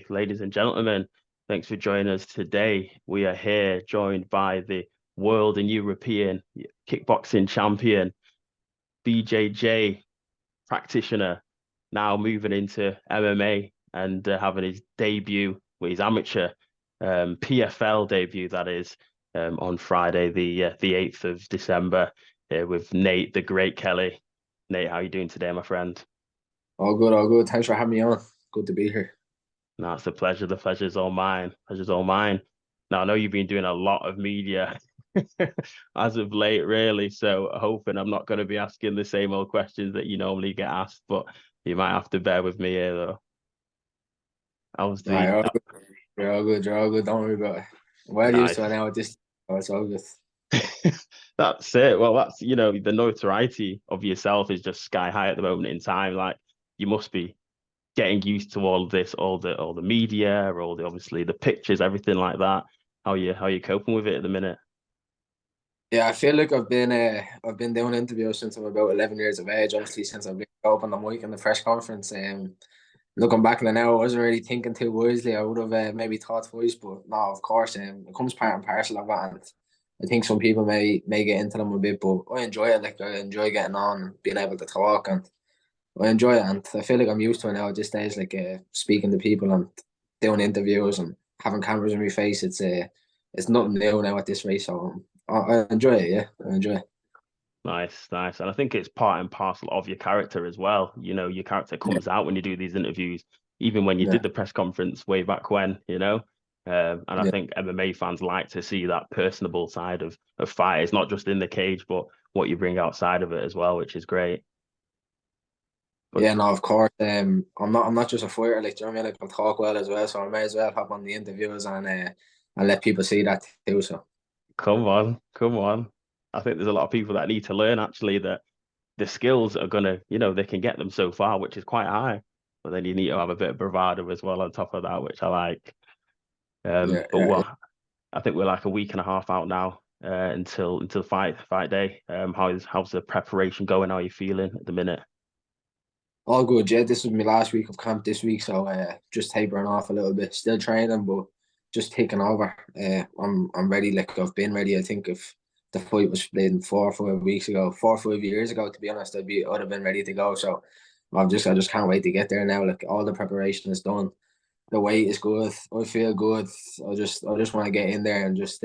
Ladies and gentlemen, thanks for joining us today. We are here joined by the world and European kickboxing champion, BJJ practitioner, now moving into MMA and having his debut with his amateur PFL debut, that is, on Friday, the 8th of December, with Nate, the Great Kelly. Nate, how are you doing today, my friend? All good, all good. Thanks for having me on. Good to be here. No, it's a pleasure. The pleasure's all mine. Pleasure's all mine. Now, I know you've been doing a lot of media as of late, really. So hoping I'm not going to be asking the same old questions that you normally get asked, but you might have to bear with me here, though. Nah, Obviously, you're all good. You're all good. You're all good. Don't worry about it. I'm well used to it nice. now at this. Oh, it's all good. That's it. Well, that's, the notoriety of yourself is just sky high at the moment in time. Like, you must be getting used to all of this, all the media, all the obviously the pictures, everything like that. How you coping with it at the minute? Yeah, I feel like I've been doing interviews since I'm about 11 years of age. Obviously, since I've been up on the mic in the press conference. Looking back on it now, I wasn't really thinking too wisely. I would have maybe thought twice, but no, of course, it comes part and parcel of that. And I think some people may get into them a bit, but I enjoy it. Like, I enjoy getting on and being able to talk, and I enjoy it, and I feel like I'm used to it now at this stage, like speaking to people and doing interviews and having cameras in my face. It's nothing new now at this rate, so I enjoy it. Yeah, I enjoy it. Nice, nice. And I think it's part and parcel of your character as well. Your character Yeah, comes out when you do these interviews, even when you yeah, did the press conference way back when. And I yeah, think MMA fans like to see that personable side of fighters, not just in the cage, but what you bring outside of it as well, which is great. But yeah. No, of course. I'm not just a fighter. Like, do you know what I mean? Like, I'll talk well as well, so I may as well hop on the interviews and let people see that too. So come on, come on. I think there's a lot of people that need to learn actually that the skills are gonna, they can get them so far, which is quite high. But then you need to have a bit of bravado as well on top of that, which I like. yeah, But yeah, yeah. what I think we're like a week and a half out now until fight day. How's the preparation going? How are you feeling at the minute? All good, yeah. This was my last week of camp this week, so just tapering off a little bit. Still training, but just taking over. I'm ready. Like, I've been ready. I think if the fight was split in 4 or 5 weeks ago, 4 or 5 years ago, to be honest, I'd have been ready to go. So I just can't wait to get there now. Like, all the preparation is done. The weight is good. I feel good. I just want to get in there and just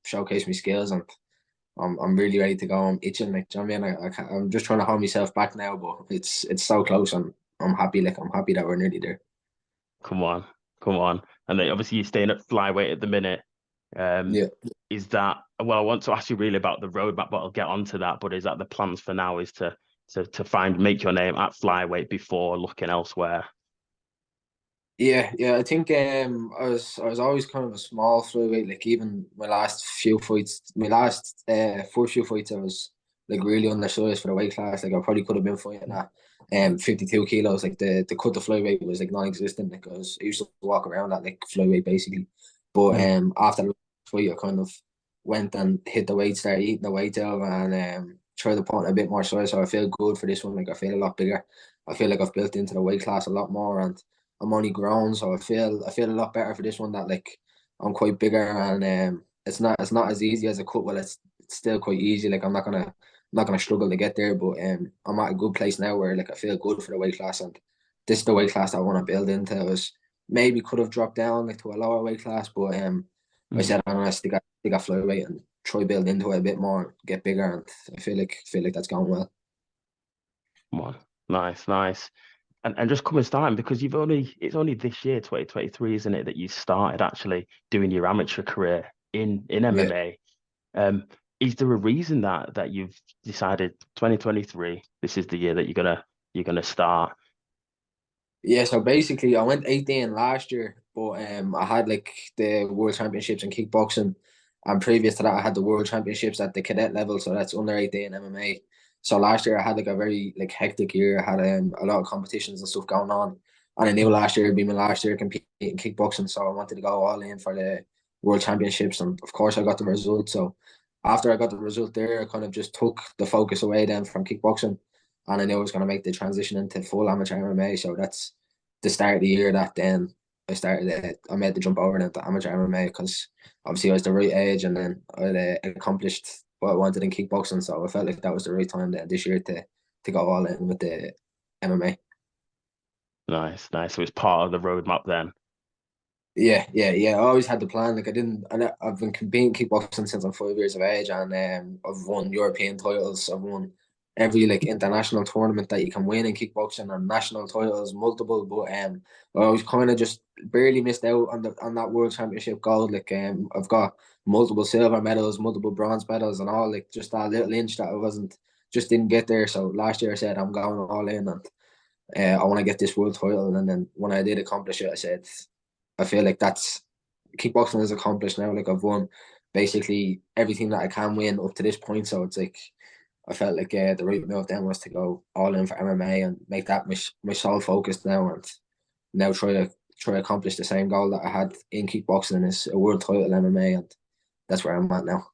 showcase my skills, and I'm really ready to go. I'm itching, like, do you know what I mean? I'm just trying to hold myself back now, but it's so close, and I'm happy. Like, I'm happy that we're nearly there. Come on, come on. And then obviously you're staying at flyweight at the minute. Um, Yeah. is that well? I want to ask you really about the roadmap, but I'll get onto that. But is that the plans for now? Is to make your name at flyweight before looking elsewhere? Yeah, yeah. I think I was always kind of a small flyweight. Like, even my last few fights, my last first few fights, I was like really undersized for the weight class. Like, I probably could have been fighting at 52 kilos. Like, the cut to flyweight was like non-existent. Like, I used to walk around at like flyweight basically. But Mm. after the fight, I kind of went and hit the weight, started eating the weight out, and tried to put on a bit more size. So I feel good for this one. Like, I feel a lot bigger. I feel like I've built into the weight class a lot more, and I'm only grown, so I feel a lot better for this one. That, like, I'm quite bigger, and it's not as easy as a cut. Well, it's still quite easy. Like, I'm not gonna struggle to get there, but I'm at a good place now where, like, I feel good for the weight class, and this is the weight class that I want to build into. I was maybe could have dropped down like to a lower weight class, but I Mm. said I'm gonna stick at flyweight and try build into it a bit more, get bigger, and feel like that's going well. Come on, nice, nice. And just coming starting because it's only this year, 2023, isn't it, that you started actually doing your amateur career in Yeah. MMA. Um, is there a reason that you've decided 2023, this is the year that you're gonna start? Yeah, so basically I went 18 last year, but I had like the World Championships in kickboxing, and previous to that I had the World Championships at the cadet level, so that's under 18 MMA. So last year I had like a very like hectic year. I had a lot of competitions and stuff going on, and I knew last year would be my last year competing in kickboxing, so I wanted to go all in for the World Championships, and of course I got the result. So after I got the result there, I kind of just took the focus away then from kickboxing, and I knew I was going to make the transition into full amateur MMA. So that's the start of the year that then I made the jump over into amateur MMA because obviously I was the right age, and then I'd accomplished what I wanted in kickboxing. So I felt like that was the right time this year to go all in with the MMA. Nice, nice. So it's part of the roadmap then. Yeah. I always had the plan. Like I've been competing kickboxing since I'm 5 years of age, and I've won European titles. I've won every like international tournament that you can win in kickboxing, and national titles, multiple. But I was kind of just barely missed out on that world championship gold. Like I've got multiple silver medals, multiple bronze medals, and all. Like just that little inch that I wasn't just didn't get there. So last year I said I'm going all in, and I want to get this world title. And then when I did accomplish it, I said, I feel like that's kickboxing is accomplished now. Like I've won basically everything that I can win up to this point. So it's like I felt like the right move then was to go all in for MMA and make that my sole focus now, and now try to accomplish the same goal that I had in kickboxing is a world title MMA, and that's where I'm at now.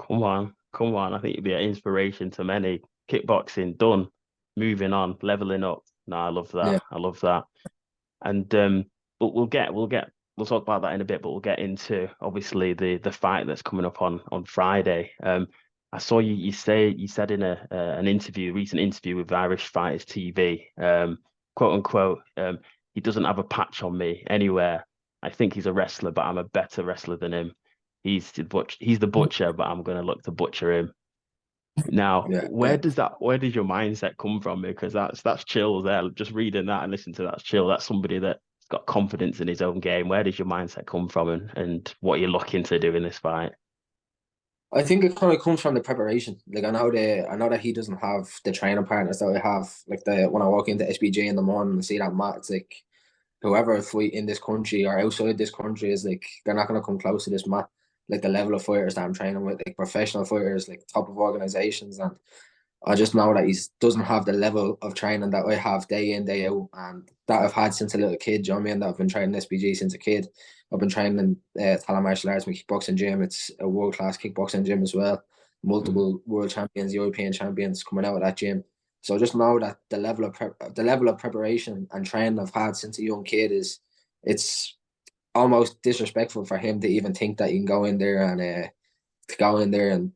Come on, come on. I think you'd be an inspiration to many. Kickboxing done, moving on, leveling up. No, I love that. Yeah. I love that. And but we'll talk about that in a bit, but we'll get into obviously the fight that's coming up on Friday. I saw you said in an interview, recent interview with Irish Fighters TV, quote unquote, he doesn't have a patch on me anywhere. I think he's a wrestler, but I'm a better wrestler than him. He's the butcher, but I'm gonna look to butcher him. Now, Yeah. where does your mindset come from? Because that's chill there. Just reading that and listening to that's chill. That's somebody that's got confidence in his own game. Where does your mindset come from, and what you're looking to do in this fight? I think it kind of comes from the preparation. Like I know that he doesn't have the training partners that I have. Like the when I walk into SBG in the morning and see that mat, it's like whoever fight in this country or outside this country is like they're not gonna come close to this mat. Like the level of fighters that I'm training with, like professional fighters, like top of organizations, and I just know that he doesn't have the level of training that I have day in, day out, and that I've had since a little kid. Do you know what I mean? That I've been training SBG since a kid. I've been training in Tala Martial Arts, my kickboxing gym. It's a world class kickboxing gym as well. Mm. Multiple world champions, European champions coming out of that gym. So I just know that the level of preparation and training I've had since a young kid it's almost disrespectful for him to even think that he can go in there and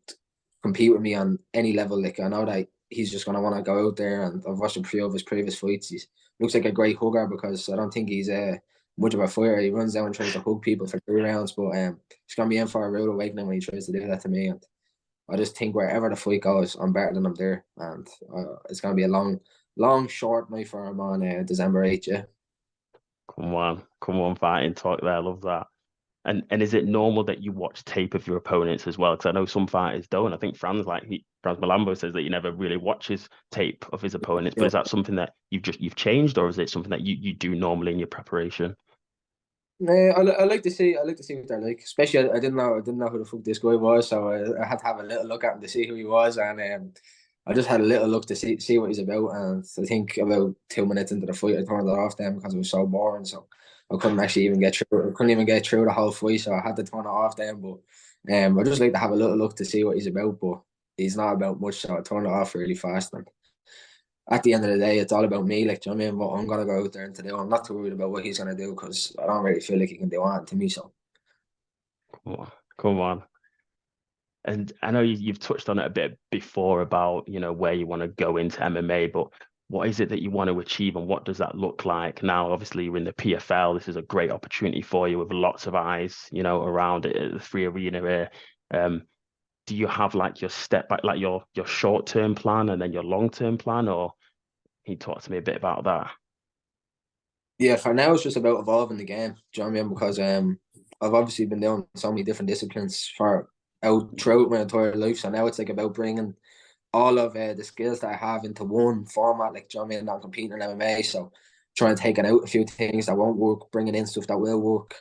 compete with me on any level. Like I know that he's just gonna want to go out there, and I've watched a few of his previous fights. He looks like a great hugger because I don't think he's much of a fighter. He runs down and tries to hug people for 3 rounds, but he's gonna be in for a rude awakening when he tries to do that to me. And I just think wherever the fight goes, I'm better than him there, and it's gonna be a long, short night for him on December 8th. Yeah. Come on, fighting talk there. I love that. And is it normal that you watch tape of your opponents as well? Because I know some fighters don't. I think Franz Malambo says that he never really watches tape of his opponents. But Yeah. is that something that you've changed, or is it something that you do normally in your preparation? I like to see what they're like. Especially I didn't know who the fuck this guy was, so I had to have a little look at him to see who he was, and I just had a little look to see what he's about. And I think about 2 minutes into the fight, I turned it off then because it was so boring. So I couldn't actually even get through. I couldn't even get through the whole fight, so I had to turn it off then. But I just like to have a little look to see what he's about, but he's not about much, so I turned it off really fast. And at the end of the day, it's all about me. Like, do you know what I mean? What I'm gonna go out there and to do. I'm not too worried about what he's gonna do because I don't really feel like he can do anything to me. So Come on, come on. And I know you've touched on it a bit before about, where you want to go into MMA, but what is it that you want to achieve and what does that look like? Now, obviously, you're in the PFL. This is a great opportunity for you with lots of eyes, around it at the free arena here. Do you have like your step back, like your short-term plan and then your long-term plan, or can you talk to me a bit about that? yeah, for now it's just about evolving the game. Do you know what I mean? Because I've obviously been doing so many different disciplines for out throughout my entire life. So now it's like about bringing all of the skills that I have into one format. Like, do you know what I mean? I'm competing in MMA, so trying to take out a few things that won't work, bringing in stuff that will work,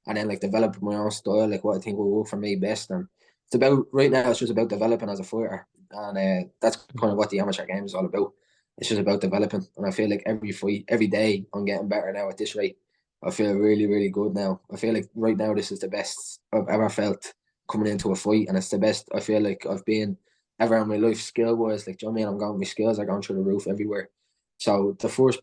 and then like develop my own style, like what I think will work for me best. And it's about right now. It's just about developing as a fighter, and that's kind of what the amateur game is all about. It's just about developing, and I feel like every fight, every day, I'm getting better now at this rate. I feel really, really good now. I feel like right now this is the best I've ever felt coming into a fight, and it's the best I feel like I've been ever in my life skill wise. Like, do you know what I mean? I'm going, my skills are going through the roof everywhere. So the first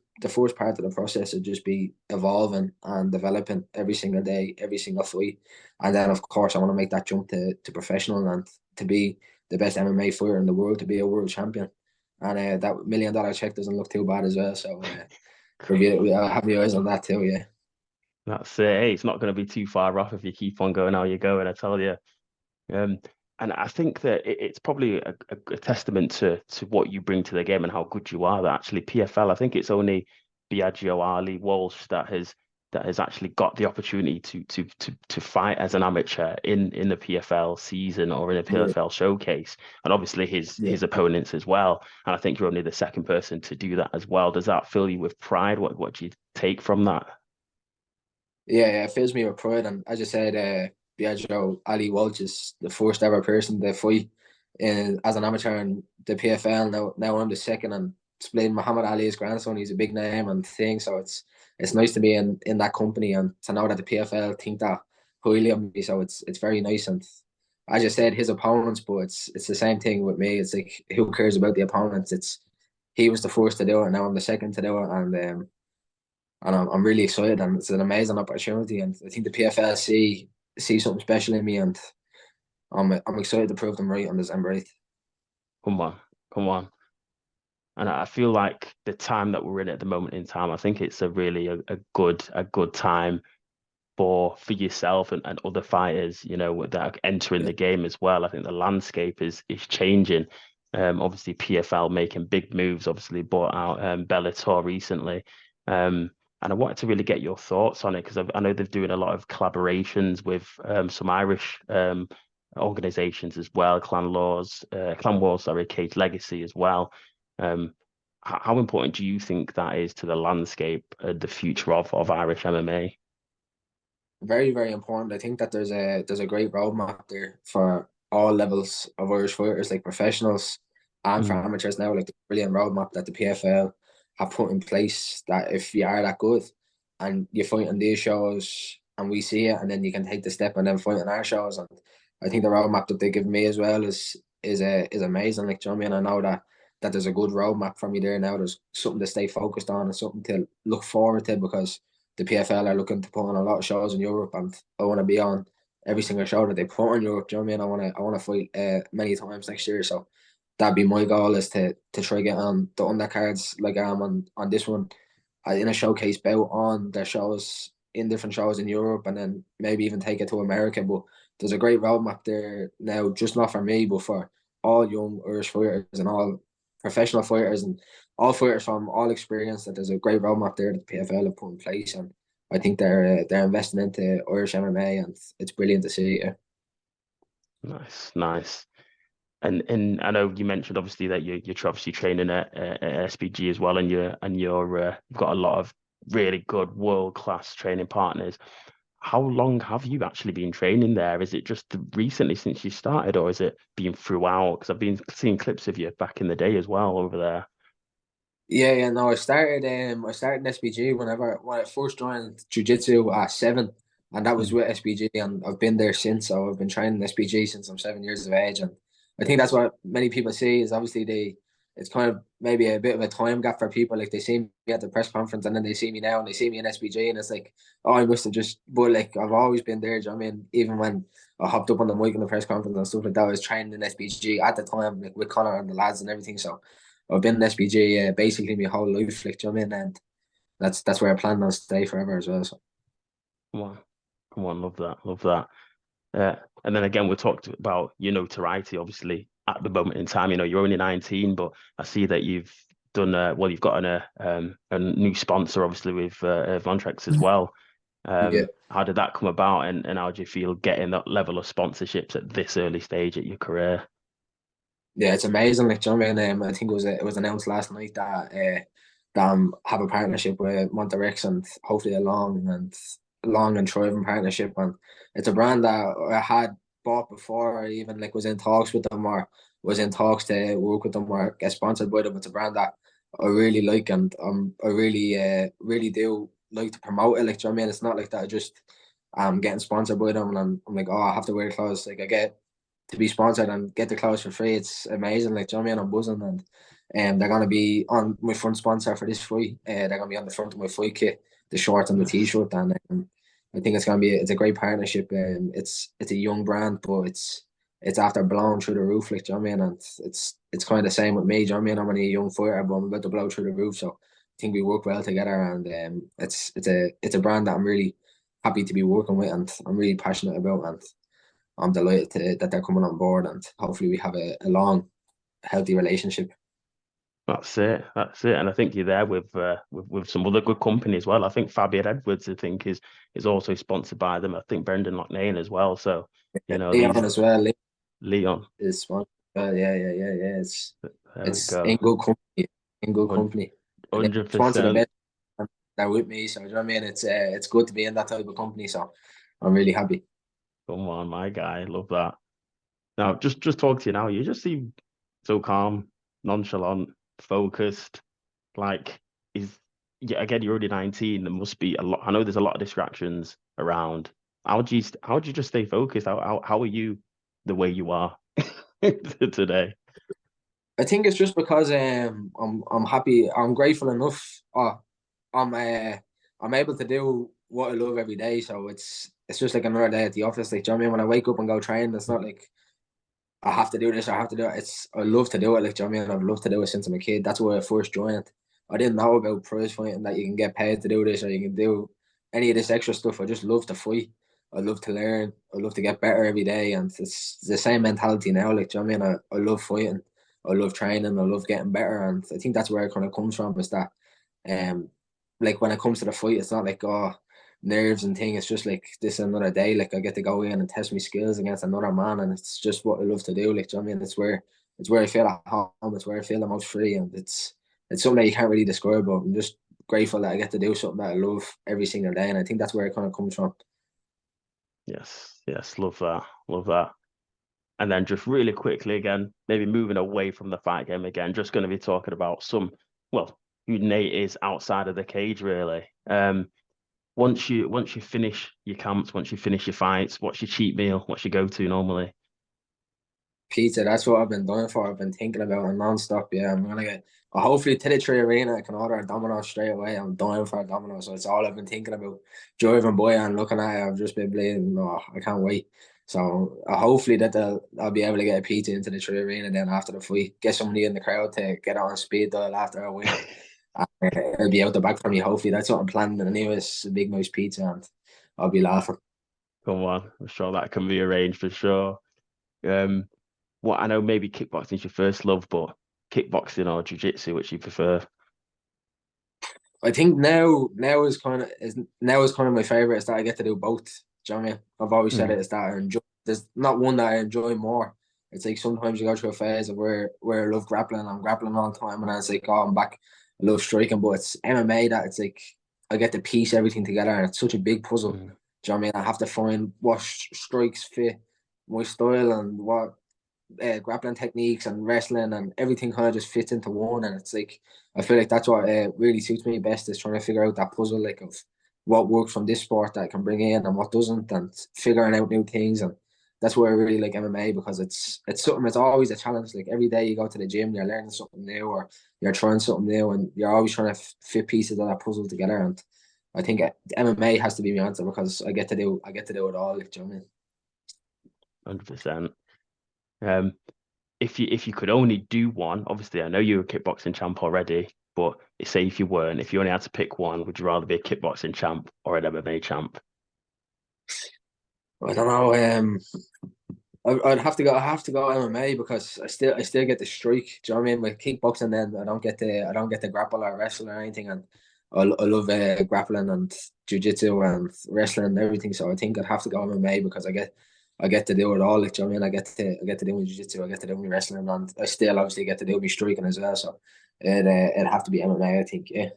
part of the process would just be evolving and developing every single day, every single fight. And then of course I want to make that jump to professional and to be the best MMA fighter in the world, to be a world champion. And that $1 million check doesn't look too bad as well. So I'll have my eyes on that too, yeah. That's it. Hey, it's not going to be too far off if you keep on going how you're going, I tell you. Um, and I think that it's probably a testament to what you bring to the game and how good you are. That actually PFL, I think it's only Biagio, Ali, Walsh that has actually got the opportunity to fight as an amateur in the PFL season or in a Yeah, PFL showcase, and obviously yeah. his opponents as well. And I think you're only the second person to do that as well. Does that fill you with pride? What do you take from that? Yeah, it fills me with pride. And as I said, Biagio Ali Walsh is the first ever person to fight as an amateur in the PFL. Now I'm the second, and it's Muhammad Ali's grandson. He's a big name and thing. So it's nice to be in that company and to know that the PFL think that highly of me. So it's very nice. And as I said, his opponents, but it's the same thing with me. It's like, who cares about the opponents? It's he was the first to do it. Now I'm the second to do it, and I'm really excited, and it's an amazing opportunity. And I think the PFL see something special in me, and I'm excited to prove them right on December 8th. Come on, come on. And I feel like the time that we're in at the moment in time, I think it's a really a good time for yourself and other fighters, you know, that are entering Yeah. the game as well. I think the landscape is changing. Obviously PFL making big moves, obviously bought out Bellator recently. And I wanted to really get your thoughts on it because I know they're doing a lot of collaborations with some Irish organizations as well, Clan Wars, sorry, Cage Legacy as well. Um, how important do you think that is to the landscape, the future of Irish MMA? Very, very important. I think that there's a great roadmap there for all levels of Irish fighters, like professionals and for Mm, amateurs now. Like the brilliant roadmap that the PFL have put in place, that if you are that good and you fight on these shows and we see it, and then you can take the step and then fight on our shows. And I think the roadmap that they give me as well is amazing. Like, do you know what I mean? I know that there's a good roadmap for me there now. There's something to stay focused on and something to look forward to, because the PFL are looking to put on a lot of shows in Europe, and I want to be on every single show that they put on Europe. Do you know what I mean? I want to fight many times next year. So that'd be my goal, is to try get on the undercards like I am on this one, in a showcase bout on their shows, in different shows in Europe, and then maybe even take it to America. But there's a great roadmap there now, just not for me, but for all young Irish fighters and all professional fighters and all fighters from all experience. That there's a great roadmap there that the PFL have put in place, and I think they're investing into Irish MMA, and it's brilliant to see. Yeah, nice, nice. And I know you mentioned obviously that you're obviously training at SBG as well, and you've got a lot of really good world class training partners. How long have you actually been training there? Is it just recently since you started, or is it been throughout? Because I've been seeing clips of you back in the day as well over there. yeah. No, I started in SBG when I first joined jiu-jitsu at 7, and that was Mm. with SBG, and I've been there since. So I've been training SBG since I'm 7 years of age, and I think that's what many people see, is obviously it's kind of maybe a bit of a time gap for people. Like, they see me at the press conference, and then they see me now and they see me in SBG, and it's like, oh, I must have just, but like, I've always been there. Do you know what I mean? Even when I hopped up on the mic in the press conference and stuff like that, I was training in SBG at the time, like with Connor and the lads and everything. So I've been in SBG basically my whole life, like, do you know what I mean? And that's where I plan on stay forever as well. So Come on, come on, love that, love that. And then again, we talked about your notoriety, obviously, at the moment in time. You know, you're only 19, but I see that you've done well. You've got a new sponsor, obviously, with Montirex as well. yeah. How did that come about, and how do you feel getting that level of sponsorships at this early stage at your career? Yeah, it's amazing. Like, do you know what I mean? I think it was announced last night that have a partnership with Montirex, and hopefully a long and thriving partnership. And it's a brand that I had bought before, or even like was in talks with them, or was in talks to work with them or get sponsored by them. It's a brand that I really like, and I really do like to promote it. Like, do you know what I mean? It's not like that I just getting sponsored by them, and I'm like, oh, I have to wear clothes. Like, I get to be sponsored and get the clothes for free. It's amazing. Like, do you know what I mean? I'm buzzing, and They're gonna be on my front sponsor for this fight. They're gonna be on the front of my fight kit, the shorts and the Yes. t-shirt, and I think it's a great partnership. It's a young brand, but it's after blowing through the roof, like, do you know what I mean? And it's kind of the same with me, do you know what I mean? I'm only a young fighter, but I'm about to blow through the roof, so I think we work well together, and it's a brand that I'm really happy to be working with, and I'm really passionate about, and I'm delighted that they're coming on board, and hopefully we have a long, healthy relationship. That's it. That's it. And I think you're there with some other good company as well. I think Fabian Edwards, I think, is also sponsored by them. I think Brendan Loughnane as well. So, Leon these as well. Leon Leon. is one. Yeah. There we It's in go. good company. In good company. And it's one of the 100%. best. They're with me, so you know what I mean. It's good to be in that type of company. So I'm really happy. Come on, my guy. Love that. Now, just talk to you now. You just seem so calm, nonchalant, focused. Like, yeah, again, you're already 19. There must be a lot. I know there's a lot of distractions around. How do you just stay focused? How are you the way you are today? I think it's just because I'm happy. I'm grateful enough. I'm I'm able to do what I love every day. So it's just like another day at the office. Like, do you know what I mean? When I wake up and go train, it's not like I have to do this, I have to do it. I love to do it, like, do you know what I mean? I've loved to do it since I'm a kid. That's why I first joined. I didn't know about prize fighting, that you can get paid to do this or you can do any of this extra stuff. I just love to fight. I love to learn. I love to get better every day. And it's the same mentality now. Like, do you know what I mean? I love fighting. I love training. I love getting better. And I think that's where it kind of comes from, is that um like when it comes to the fight, it's not like, oh, nerves and thing. It's just like, this is another day. Like, I get to go in and test my skills against another man, and it's just what I love to do. Like, do you know what I mean? It's where I feel at home. It's where I feel the most free, and it's something that you can't really describe. But I'm just grateful that I get to do something that I love every single day, and I think that's where it kind of comes from. Yes, yes, love that, love that. And then just really quickly again, maybe moving away from the fight game again, just going to be talking about well, who Nate is outside of the cage, really. Once you finish your camps, once you finish your fights, what's your cheat meal? What's your go-to normally? Pizza, that's what I've been doing for. I've been thinking about it non-stop. Yeah, I'm gonna get hopefully to the tree arena. I can order a Domino's straight away. I'm dying for a Domino's, so it's all I've been thinking about. Driving by and looking at it, I've just been bleeding. Oh, I can't wait. So hopefully that I'll be able to get a pizza into the tree arena then after the fight. Get somebody in the crowd to get on speed dial after I win. It'll be out the back for me. Hopefully that's what I'm planning. Anyways, a big nice pizza, and I'll be laughing. Come on, I'm sure that can be arranged for sure. Um, what I know maybe kickboxing is your first love, but kickboxing or jiu-jitsu, which you prefer? I think now is kind of my favorite, is that I get to do both. Do you know what I mean? I've always said it, Mm, is that I enjoy. There's not one that I enjoy more. It's like sometimes you go through a phase of where I love grappling. I'm grappling all the time, and then it's like, oh, I'm back. I love striking, but it's MMA that it's like I get to piece everything together, and it's such a big puzzle. mm, Do you know what I mean? I have to find what strikes fit my style and what grappling techniques and wrestling, and everything kind of just fits into one. And it's like, I feel like that's what really suits me best, is trying to figure out that puzzle, like, of what works from this sport that I can bring in and what doesn't, and figuring out new things. And that's where I really like MMA, because it's something. It's always a challenge. Like, every day you go to the gym, you're learning something new, or you're trying something new, and you're always trying to fit pieces of that puzzle together. And I think MMA has to be my answer, because I get to do it all. Like, do you know what I mean? 100%. Um, if you could only do one, obviously I know you're a kickboxing champ already, but say if you weren't, if you only had to pick one, would you rather be a kickboxing champ or an MMA champ? I don't know. I'd have to go. I have to go MMA, because I still get the strike. Do you know what I mean? With kickboxing, then I don't get to grapple or wrestle or anything, and I love grappling and jiu-jitsu and wrestling and everything. So I think I'd have to go MMA, because I get to do it all. Like, do you know what I mean? I get to do my jiu-jitsu, I get to do my wrestling, and I still obviously get to do my striking as well. So it'd have to be MMA, I think. Yeah.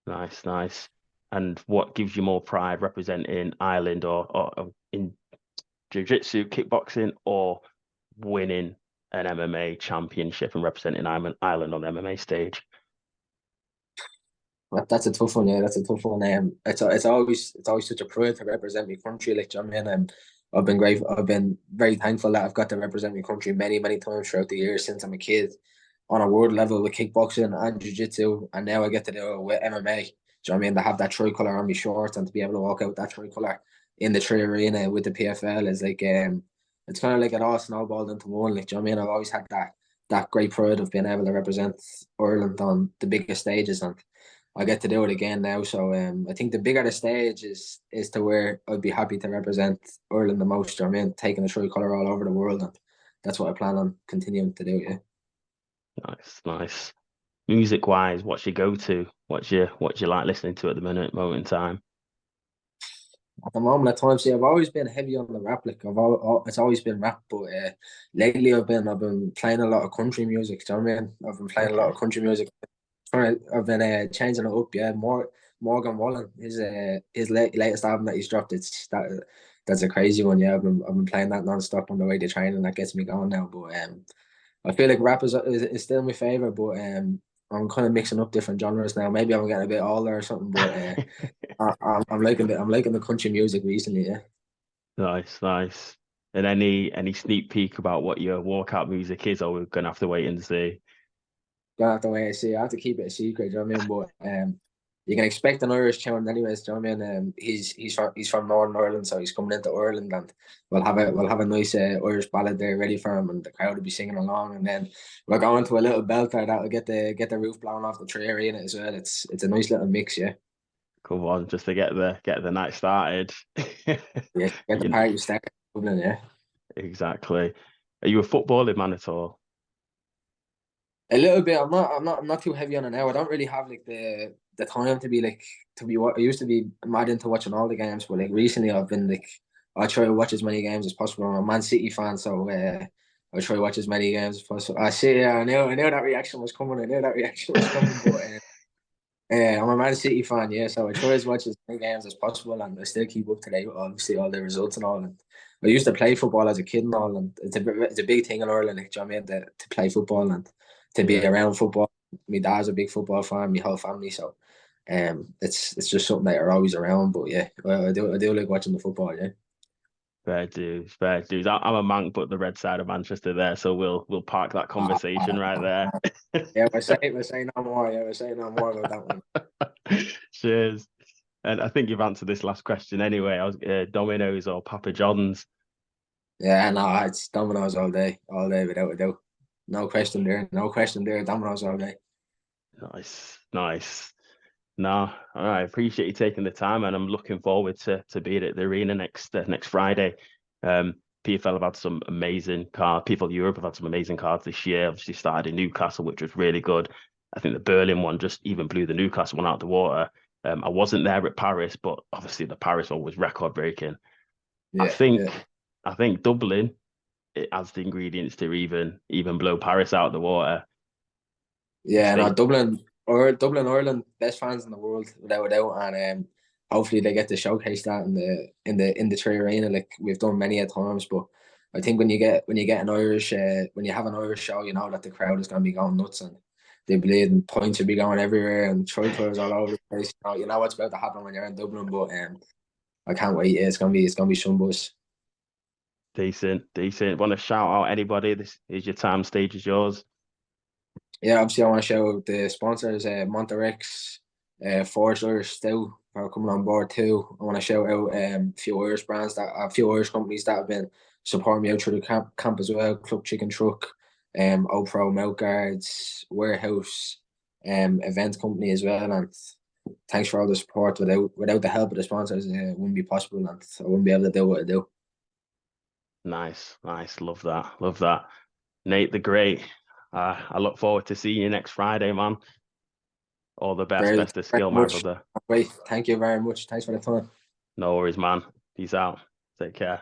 Nice, nice. And what gives you more pride, representing Ireland or in jiu-jitsu, kickboxing, or winning an MMA championship and representing Ireland on the MMA stage? That's a tough one. Yeah, that's a tough one. It's always such a pride to represent my country. Like, do you know what I mean? I've been grateful. I've been very thankful that I've got to represent my country many times throughout the years since I'm a kid. on a world level with kickboxing and jiu-jitsu, and now I get to do it with MMA. Do you know what I mean? To have that tricolour on my shorts and to be able to walk out with that tricolour in the tree arena with the PFL is like it's kind of like it all snowballed into one. Like, do you know what I mean? I've always had that great pride of being able to represent Ireland on the biggest stages, and I get to do it again now. So I think the bigger the stage is to where I'd be happy to represent Ireland the most. Do you know what I mean? Taking the tricolour all over the world, and that's what I plan on continuing to do. Yeah. Nice, nice. Music wise, what's your go-to? What you like listening to at the moment in time? At the moment, at times, see, I've always been heavy on the rap. Like it's always been rap, but lately I've been playing a lot of country music. Do you know what I mean? I've been playing a lot Okay. of country music. I've been changing it up. Yeah, Morgan Wallen, his latest album that he's dropped. That's a crazy one. Yeah, I've been playing that non-stop on the way to training. That gets me going now. But I feel like rap is still my favorite, but I'm kind of mixing up different genres now. Maybe I'm getting a bit older or something, but I'm liking the country music recently. Yeah, Nice, nice. And any sneak peek about what your walkout music is, or we're gonna have to wait and see? gonna have to wait and see. I have to keep it a secret. Do you know what I mean? But you can expect an Irish tune anyways. Do you know what I mean? He's from Northern Ireland, so he's coming into Ireland, and we'll have a nice Irish ballad there ready for him, and the crowd will be singing along. And then we're going to a little belter that will get the roof blown off the tree arena as well. It's a nice little mix, yeah. Come on, just to get the night started. Yeah, get the You, party started, Dublin, yeah. exactly. Are you a footballing man at all? A little bit. I'm not too heavy on it now. I don't really have like the time to be what I used to be mad into watching all the games, but like recently I've been like I try to watch as many games as possible. I'm a Man City fan, so I try to watch as many games as possible. I see. I knew that reaction was coming. I knew that reaction was coming, but I'm a Man City fan, yeah. So I try as much as many games as possible, and I still keep up to date with obviously all the results and all. And I used to play football as a kid and all, and it's a big thing in Ireland. Like, do you know what I mean? To play football and to be Yeah, around football. My dad's a big football fan, my whole family. So, it's just something that you're always around. But yeah, well, I do like watching the football. Yeah. fair dues, fair dues. I'm a Manc, but the red side of Manchester there, so we'll park that conversation right there. Yeah, we're saying no more. Yeah, we're saying no more about that one. Cheers. And I think you've answered this last question anyway. I was Domino's or Papa John's. Yeah, no, it's Domino's all day without a doubt. No question there. No question there. Domino's all day. Nice, nice. No, all right. Appreciate you taking the time, and I'm looking forward to being at the arena next Friday. PFL have had some amazing cards. PFL Europe have had some amazing cards this year. Obviously started in Newcastle, which was really good. I think the Berlin one just even blew the Newcastle one out of the water. I wasn't there at Paris, but obviously the Paris one was record breaking. I Yeah, think yeah. I think Dublin it has the ingredients to even blow Paris out of the water. The Yeah, no, state Dublin, Ireland, best fans in the world without a doubt, and hopefully they get to showcase that in the Tree Arena like we've done many a times. But I think when you get an Irish when you have an Irish show, you know that the crowd is going to be going nuts and they believe and points will be going everywhere and tricolours all over the place. You know what's about to happen when you're in Dublin, but I can't wait. Yeah, it's gonna be some buzz. decent, decent. Want to shout out anybody? This is your time. Stage is yours. Yeah, obviously I want to shout out the sponsors, Montirex, Forge Irish Stout for coming on board too. I want to shout out a few Irish companies that have been supporting me out through the camp as well. Club Chicken Truck, OPro Milk Guards, Warehouse, event company as well. And thanks for all the support. Without the help of the sponsors, it wouldn't be possible, and I wouldn't be able to do what I do. Nice, nice. Love that. Love that. Nate the Great. I look forward to seeing you next Friday, man. All the best. Very, Best of very skill, my much. brother. Great. Thank you very much. Thanks for the time. No worries, man. Peace out. Take care.